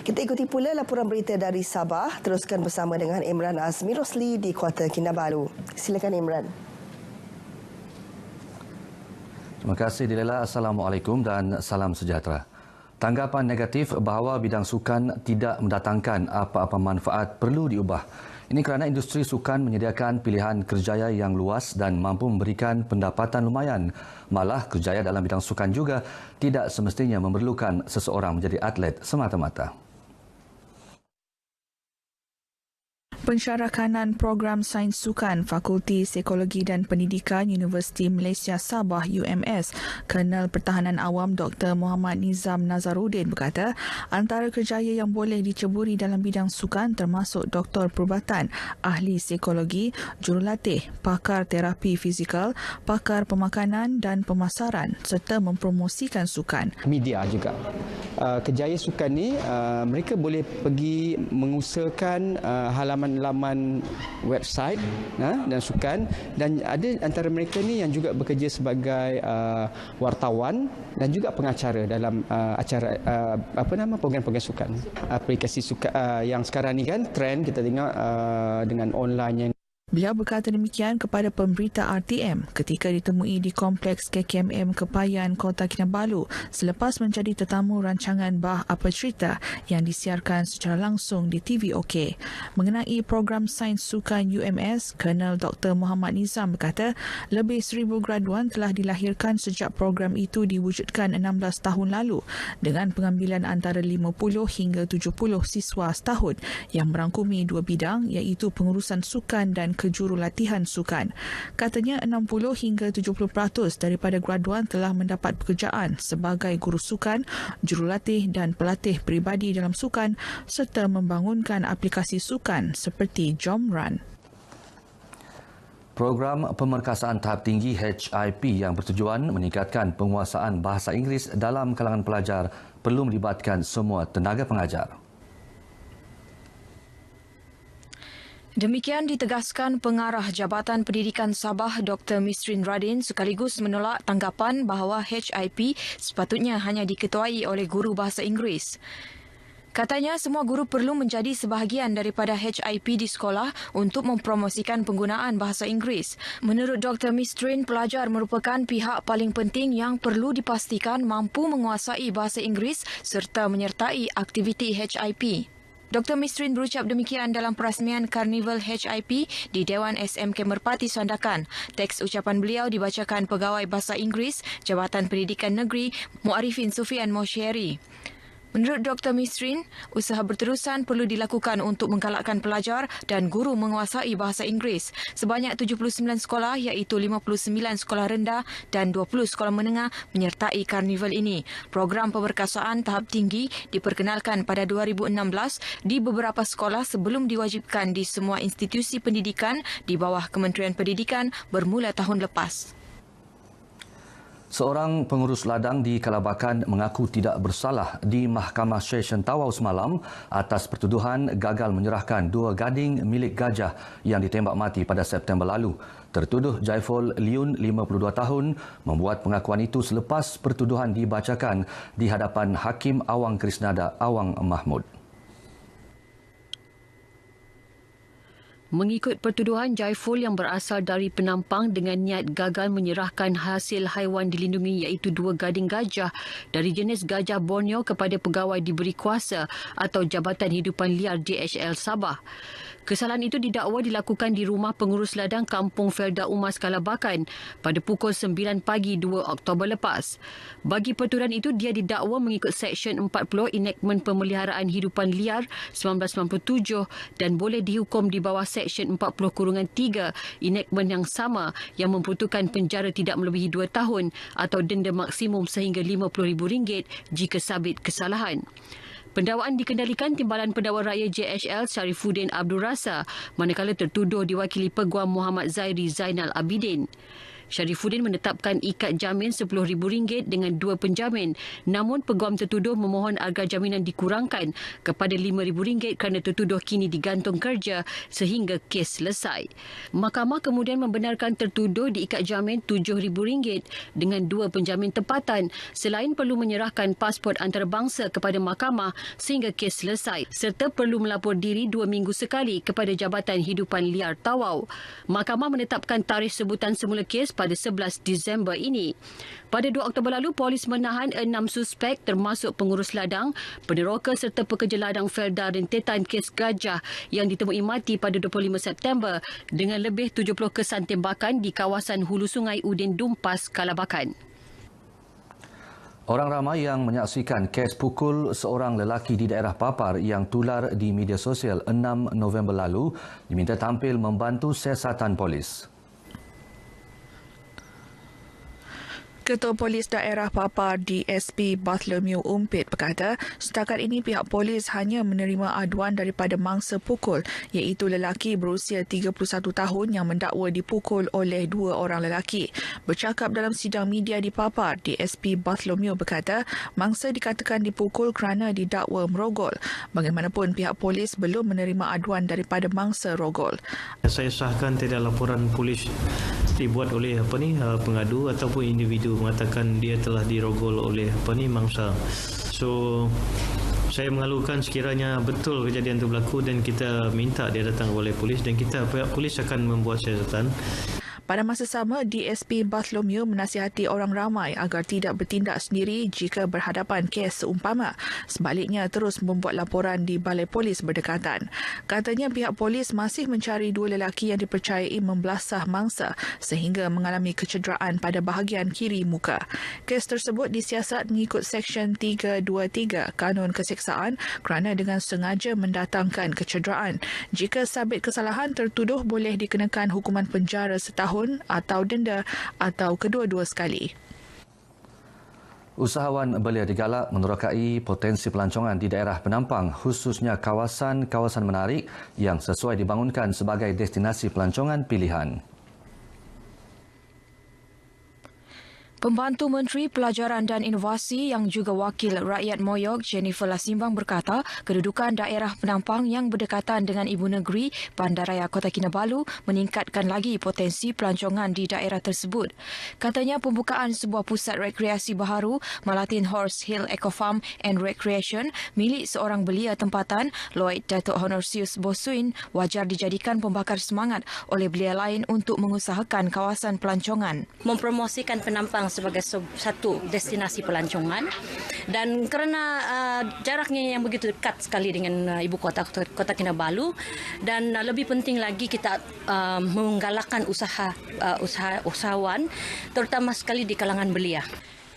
Kita ikuti pula laporan berita dari Sabah. Teruskan bersama dengan Imran Azmi Rosli di Kuartal Kinabalu. Silakan Imran. Terima kasih Dilela. Assalamualaikum dan salam sejahtera. Tanggapan negatif bahawa bidang sukan tidak mendatangkan apa-apa manfaat perlu diubah. Ini kerana industri sukan menyediakan pilihan kerjaya yang luas dan mampu memberikan pendapatan lumayan. Malah kerjaya dalam bidang sukan juga tidak semestinya memerlukan seseorang menjadi atlet semata-mata. Pensyarah kanan Program Sains Sukan Fakulti Psikologi dan Pendidikan Universiti Malaysia Sabah UMS, Kolonel Pertahanan Awam Dr. Muhammad Nizam Nazaruddin berkata, antara kerjaya yang boleh diceburi dalam bidang sukan termasuk doktor perubatan, ahli psikologi, jurulatih, pakar terapi fizikal, pakar pemakanan dan pemasaran serta mempromosikan sukan. Media juga. Kerjaya sukan ni mereka boleh pergi mengusahakan halaman website dan sukan, dan ada antara mereka ni yang juga bekerja sebagai wartawan dan juga pengacara dalam acara program-program sukan. Aplikasi sukan yang sekarang ni kan trend kita tengok dengan online yang Beliau berkata demikian kepada pemberita RTM ketika ditemui di Kompleks KKMM Kepayan, Kota Kinabalu selepas menjadi tetamu rancangan Bah Apa Cerita yang disiarkan secara langsung di TV OK. Mengenai program Sains Sukan UMS, Kolonel Dr. Muhammad Nizam berkata lebih 1,000 graduan telah dilahirkan sejak program itu diwujudkan 16 tahun lalu dengan pengambilan antara 50 hingga 70 siswa setahun yang merangkumi dua bidang iaitu pengurusan sukan dan kejurulatihan sukan. Katanya 60 hingga 70% daripada graduan telah mendapat pekerjaan sebagai guru sukan, jurulatih dan pelatih peribadi dalam sukan serta membangunkan aplikasi sukan seperti Jomrun. Program pemerkasaan tahap tinggi HIP yang bertujuan meningkatkan penguasaan bahasa Inggeris dalam kalangan pelajar perlu melibatkan semua tenaga pengajar. Demikian ditegaskan Pengarah Jabatan Pendidikan Sabah Dr. Misrin Radin sekaligus menolak tanggapan bahawa HIP sepatutnya hanya diketuai oleh guru bahasa Inggeris. Katanya semua guru perlu menjadi sebahagian daripada HIP di sekolah untuk mempromosikan penggunaan bahasa Inggeris. Menurut Dr. Misrin, pelajar merupakan pihak paling penting yang perlu dipastikan mampu menguasai bahasa Inggeris serta menyertai aktiviti HIP. Dr. Misrin berucap demikian dalam perasmian Karnival HIP di Dewan SMK Merpati Sandakan. Teks ucapan beliau dibacakan Pegawai Bahasa Inggeris Jabatan Pendidikan Negeri Muarifin Sufian Mosyeri. Menurut Dr. Misrin, usaha berterusan perlu dilakukan untuk menggalakkan pelajar dan guru menguasai bahasa Inggeris. Sebanyak 79 sekolah iaitu 59 sekolah rendah dan 20 sekolah menengah menyertai karnival ini. Program pemerkasaan tahap tinggi diperkenalkan pada 2016 di beberapa sekolah sebelum diwajibkan di semua institusi pendidikan di bawah Kementerian Pendidikan bermula tahun lepas. Seorang pengurus ladang di Kalabakan mengaku tidak bersalah di Mahkamah Session Tawau semalam atas pertuduhan gagal menyerahkan 2 gading milik gajah yang ditembak mati pada September lalu. Tertuduh Jaiful Liun, 52 tahun, membuat pengakuan itu selepas pertuduhan dibacakan di hadapan Hakim Awang Krisnada Awang Mahmud. Mengikut pertuduhan, Jaiful yang berasal dari Penampang dengan niat gagal menyerahkan hasil haiwan dilindungi iaitu 2 gading gajah dari jenis gajah Borneo kepada pegawai diberi kuasa atau Jabatan Hidupan Liar JHL Sabah. Kesalahan itu didakwa dilakukan di rumah pengurus ladang Kampung Felda Umas Kalabakan pada pukul 9 pagi 2 Oktober lepas. Bagi pertuduhan itu, dia didakwa mengikut Seksyen 40 Enakmen Pemeliharaan Hidupan Liar 1997 dan boleh dihukum di bawah Seksyen 40-3 Enakmen yang sama yang memperuntukkan penjara tidak melebihi 2 tahun atau denda maksimum sehingga RM50,000 jika sabit kesalahan. Pendakwaan dikendalikan Timbalan Pendakwa Raya JHL Syarifuddin Abdul Rasa, manakala tertuduh diwakili Peguam Muhammad Zairi Zainal Abidin. Syarifuddin menetapkan ikat jamin RM10,000 dengan 2 penjamin. Namun peguam tertuduh memohon agar jaminan dikurangkan kepada RM5,000 kerana tertuduh kini digantung kerja sehingga kes selesai. Mahkamah kemudian membenarkan tertuduh diikat jamin RM7,000 dengan 2 penjamin tempatan selain perlu menyerahkan pasport antarabangsa kepada mahkamah sehingga kes selesai serta perlu melapor diri 2 minggu sekali kepada Jabatan Hidupan Liar Tawau. Mahkamah menetapkan tarikh sebutan semula kes pada 11 Disember ini. Pada 2 Oktober lalu, polis menahan 6 suspek termasuk pengurus ladang, peneroka serta pekerja ladang Felda rentetan kes gajah yang ditemui mati pada 25 September dengan lebih 70 kesan tembakan di kawasan Hulu Sungai Udin Dumpas, Kalabakan. Orang ramai yang menyaksikan kes pukul seorang lelaki di daerah Papar yang tular di media sosial 6 November lalu diminta tampil membantu siasatan polis. Ketua Polis Daerah Papar DSP Bartholomew Umpit berkata, setakat ini pihak polis hanya menerima aduan daripada mangsa pukul iaitu lelaki berusia 31 tahun yang mendakwa dipukul oleh 2 orang lelaki. Bercakap dalam sidang media di Papar, DSP Bartholomew berkata, mangsa dikatakan dipukul kerana didakwa merogol. Bagaimanapun pihak polis belum menerima aduan daripada mangsa rogol. Saya sahkan tidak laporan polis dibuat oleh pengadu ataupun individu mengatakan dia telah dirogol oleh mangsa. So saya mengalukan sekiranya betul kejadian itu berlaku dan kita minta dia datang oleh polis dan pihak polis akan membuat siasatan. Pada masa sama, DSP Bartholomew menasihati orang ramai agar tidak bertindak sendiri jika berhadapan kes seumpama. Sebaliknya, terus membuat laporan di balai polis berdekatan. Katanya pihak polis masih mencari 2 lelaki yang dipercayai membelasah mangsa sehingga mengalami kecederaan pada bahagian kiri muka. Kes tersebut disiasat mengikut Seksyen 323 Kanun Keseksaan kerana dengan sengaja mendatangkan kecederaan. Jika sabit kesalahan, tertuduh boleh dikenakan hukuman penjara setahun atau denda atau kedua-dua sekali. Usahawan belia digalak menerokai potensi pelancongan di daerah penampang khususnya kawasan-kawasan menarik yang sesuai dibangunkan sebagai destinasi pelancongan pilihan. Pembantu Menteri Pelajaran dan Inovasi yang juga Wakil Rakyat Moyog Jennifer Lasimbang berkata kedudukan daerah penampang yang berdekatan dengan Ibu Negeri Bandaraya Kota Kinabalu meningkatkan lagi potensi pelancongan di daerah tersebut. Katanya pembukaan sebuah pusat rekreasi baharu Malatin Horse Hill Eco Farm and Recreation milik seorang belia tempatan Lloyd Datuk Honorsius Bosuin wajar dijadikan pembakar semangat oleh belia lain untuk mengusahakan kawasan pelancongan. Mempromosikan penampang sebagai satu destinasi pelancongan dan kerana jaraknya yang begitu dekat sekali dengan ibu kota Kinabalu dan lebih penting lagi kita menggalakkan usahawan terutama sekali di kalangan belia.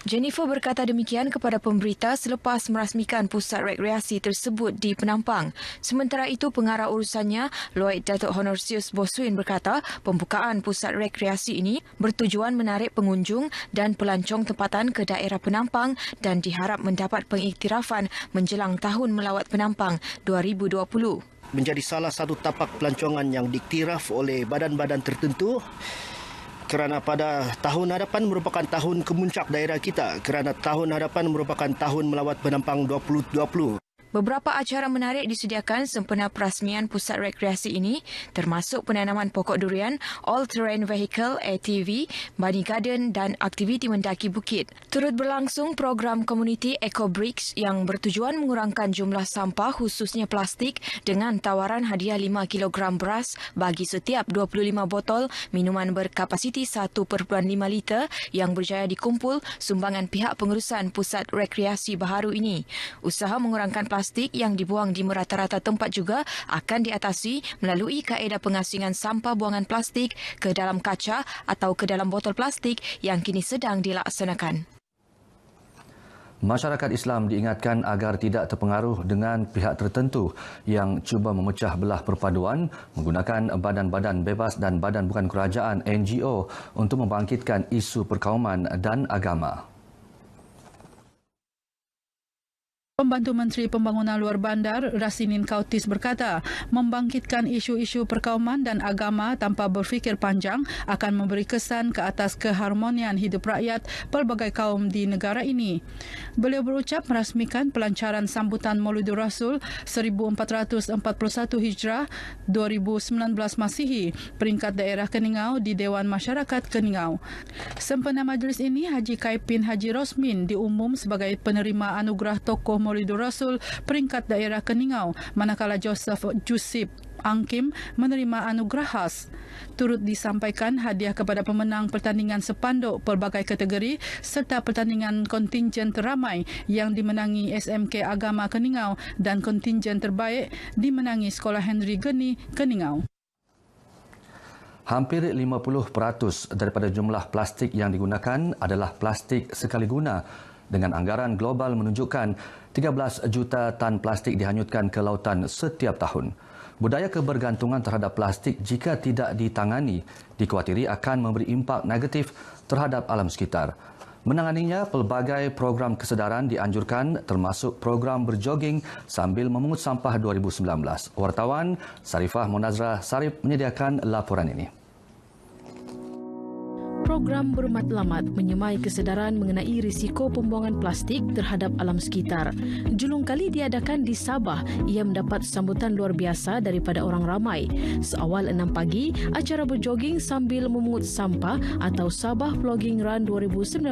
Jennifer berkata demikian kepada pemberita selepas merasmikan pusat rekreasi tersebut di Penampang. Sementara itu, pengarah urusannya, Lloyd Datuk Honorsius Bosuin berkata pembukaan pusat rekreasi ini bertujuan menarik pengunjung dan pelancong tempatan ke daerah Penampang dan diharap mendapat pengiktirafan menjelang Tahun Melawat Penampang 2020. Menjadi salah satu tapak pelancongan yang diiktiraf oleh badan-badan tertentu kerana pada tahun hadapan merupakan tahun kemuncak daerah kita kerana tahun hadapan merupakan Tahun Melawat Penampang 2020. Beberapa acara menarik disediakan sempena perasmian pusat rekreasi ini termasuk penanaman pokok durian, all-terrain vehicle ATV, bunny garden dan aktiviti mendaki bukit. Turut berlangsung program komuniti Eco Bricks yang bertujuan mengurangkan jumlah sampah khususnya plastik dengan tawaran hadiah 5 kg beras bagi setiap 25 botol minuman berkapasiti 1.5 liter yang berjaya dikumpul sumbangan pihak pengurusan pusat rekreasi baharu ini. Usaha mengurangkan plastik yang dibuang di merata-rata tempat juga akan diatasi melalui kaedah pengasingan sampah buangan plastik ke dalam kaca atau ke dalam botol plastik yang kini sedang dilaksanakan. Masyarakat Islam diingatkan agar tidak terpengaruh dengan pihak tertentu yang cuba memecah belah perpaduan menggunakan badan-badan bebas dan badan bukan kerajaan NGO untuk membangkitkan isu perkauman dan agama. Pembantu Menteri Pembangunan Luar Bandar Rasinin Kautis berkata, membangkitkan isu-isu perkauman dan agama tanpa berfikir panjang akan memberi kesan ke atas keharmonian hidup rakyat pelbagai kaum di negara ini. Beliau berucap merasmikan pelancaran sambutan Maulidur Rasul 1441 Hijrah 2019 Masihi peringkat daerah Keningau di Dewan Masyarakat Keningau. Sempena majlis ini, Haji Kaipin Haji Rosmin diumum sebagai penerima anugerah tokoh Maulidur Rasul peringkat daerah Keningau, manakala Joseph Jusip Angkim menerima anugerah khas. Turut disampaikan hadiah kepada pemenang pertandingan sepanduk pelbagai kategori serta pertandingan kontingen teramai yang dimenangi SMK Agama Keningau dan kontingen terbaik dimenangi Sekolah Henry Geni Keningau. Hampir 50% daripada jumlah plastik yang digunakan adalah plastik sekali guna, dengan anggaran global menunjukkan 13 juta tan plastik dihanyutkan ke lautan setiap tahun. Budaya kebergantungan terhadap plastik jika tidak ditangani dikhawatiri akan memberi impak negatif terhadap alam sekitar. Menanganinya, pelbagai program kesedaran dianjurkan termasuk program berjoging sambil memungut sampah 2019. Wartawan Sarifah Monazrah Sarip menyediakan laporan ini. Program bermatlamat menyemai kesedaran mengenai risiko pembuangan plastik terhadap alam sekitar. Julung kali diadakan di Sabah. Ia mendapat sambutan luar biasa daripada orang ramai. Seawal 6 pagi, acara berjoging sambil memungut sampah atau Sabah Plogging Run 2019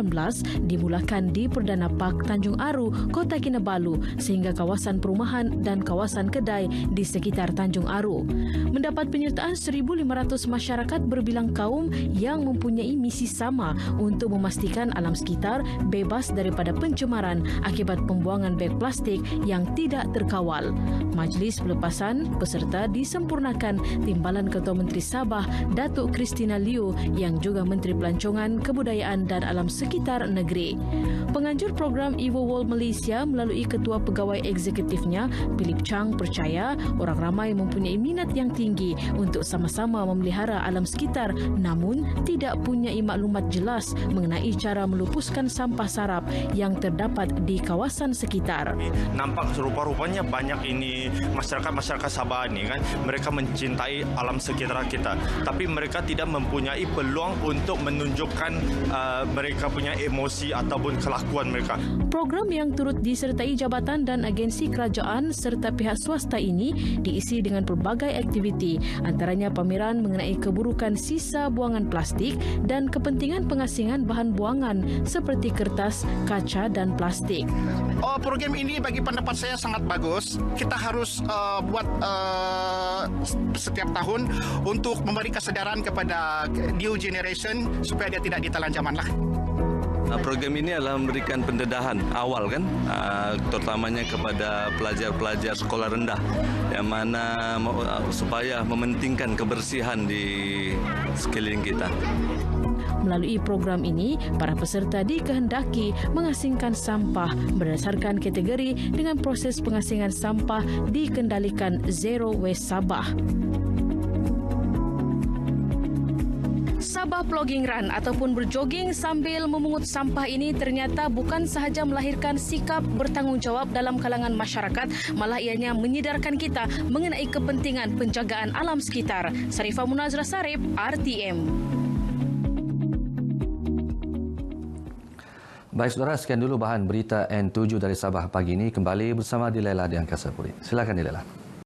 dimulakan di Perdana Park Tanjung Aru, Kota Kinabalu sehingga kawasan perumahan dan kawasan kedai di sekitar Tanjung Aru. Mendapat penyertaan 1,500 masyarakat berbilang kaum yang mempunyai misi sama untuk memastikan alam sekitar bebas daripada pencemaran akibat pembuangan beg plastik yang tidak terkawal. Majlis pelepasan peserta disempurnakan Timbalan Ketua Menteri Sabah, Datuk Christina Liu yang juga Menteri Pelancongan, Kebudayaan dan Alam Sekitar Negeri. Penganjur program Evo World Malaysia melalui Ketua Pegawai Eksekutifnya, Philip Chang, percaya orang ramai mempunyai minat yang tinggi untuk sama-sama memelihara alam sekitar namun tidak punya maklumat jelas mengenai cara melupuskan sampah sarap yang terdapat di kawasan sekitar. Nampak rupa-rupanya banyak ini masyarakat Sabah ini kan, mereka mencintai alam sekitar kita, tapi mereka tidak mempunyai peluang untuk menunjukkan mereka punya emosi ataupun kelakuan mereka. Program yang turut disertai jabatan dan agensi kerajaan serta pihak swasta ini diisi dengan pelbagai aktiviti, antaranya pameran mengenai keburukan sisa buangan plastik dan kepentingan pengasingan bahan buangan seperti kertas, kaca dan plastik. Program ini bagi pendapat saya sangat bagus. Kita harus buat setiap tahun untuk memberi kesedaran kepada new generation supaya dia tidak ditelan zaman lah. Program ini adalah memberikan pendedahan awal kan, terutamanya kepada pelajar-pelajar sekolah rendah yang mana supaya mementingkan kebersihan di sekeliling kita. Melalui program ini, para peserta dikehendaki mengasingkan sampah berdasarkan kategori dengan proses pengasingan sampah dikendalikan Zero Waste Sabah. Sabah Plogging Run ataupun berjoging sambil memungut sampah ini ternyata bukan sahaja melahirkan sikap bertanggungjawab dalam kalangan masyarakat, malah ianya menyedarkan kita mengenai kepentingan penjagaan alam sekitar. Sarifah Monazrah Sarip, RTM. Baik saudara, sekian dulu bahan berita N7 dari Sabah pagi ini. Kembali bersama Dilaila di Angkasa Puri. Silakan Dilaila.